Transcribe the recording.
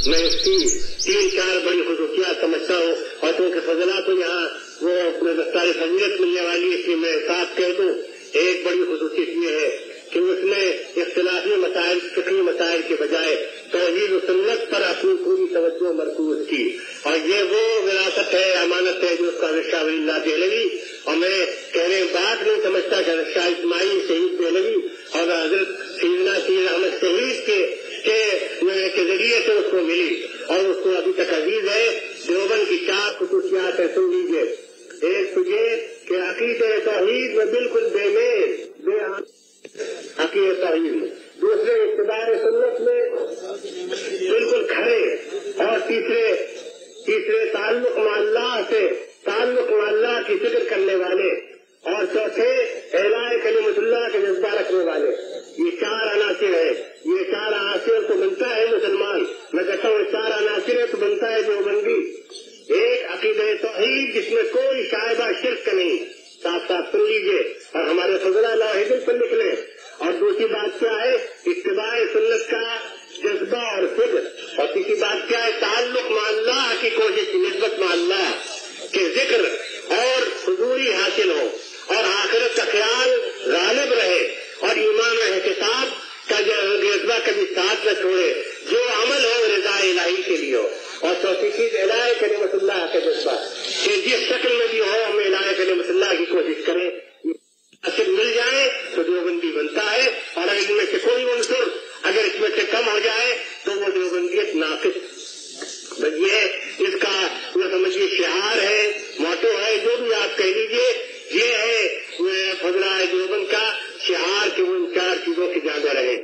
میں اس की 3-4 बड़ी खसूसियात समझता हूँ और क्योंकि फजला तो यहाँ वो दस्तार फजीलत मिलने वाली है, इसलिए मैं साफ कह दूँ। एक बड़ी खसूसियत ये है कि उसने इख्तिलाफी मसाइल, फिक्री मसाइल के बजाय तौहीद और सुन्नत पर अपनी पूरी तवज्जो मरकूज की, और ये वो विरासत है, अमानत है जो उसका शाह वलीउल्लाह देहलवी, और मैं कहने बात नहीं समझता कि शाह इस्माइल शहीद देहलवी और हजरत सैयदना सैयद अहमद शहीद के जरिए से उसको मिली और उसको अभी तक अजीज है। देवबंद की 4 खसूसियात है, सुन लीजिए। एक तो ये कि अकीदे तौहीद में बिल्कुल बेमेल अकीदे तौहीद में, दूसरे इत्तिबाए सुन्नत में बिल्कुल खड़े, और तीसरे ताल्लुक अल्लाह से अल्लाह की फिक्र करने वाले, और चौथे एलाए कलिमतुल्लाह के जज्बा रखने वाले। ये 4 अनासिर है। ये 4 अनासिर तो बनता है मुसलमान, मैं कहता हूँ 4 अनासिर तो बनता है देवबंदी। एक अकीदे तौहीद जिसमें कोई शायबा शिर्क नहीं, साफ साफ सुन लीजिए और हमारे फजला लाहिदिल पर लिख लें। और दूसरी बात क्या है, इत्तिबाए सुन्नत का जज्बा और फिक्र, और तीसरी बात क्या है, ताल्लुक अल्लाह की कोशिश, निस्बत अल्लाह के जिक्र और हुजूरी हासिल हो, और आखिरत का ख्याल गालिब रहे, और ईमान और एहतिसाब का जज्बा कभी साथ न छोड़े, जो अमल हो रज़ा इलाही के लिए हो। और चौथी चीज इलाही कलिमतुल्लाह का जज्बा, कि जिस शक्ल में भी हो हम इलाही कलिमतुल्लाह की कोशिश करें, असल मिल जाए तो देवबंदी बनता है, और अगर इनमें से कोई उनसुर अगर इसमें से कम हो जाए तो वो देवबंदियत नाक़िस। ये इसका वो समझिए शिआर है, मोटो है, जो भी आप कह लीजिए, ये है फजला देवबंद का शिआर कि वो इन 4 चीजों के ज्यादा रहे।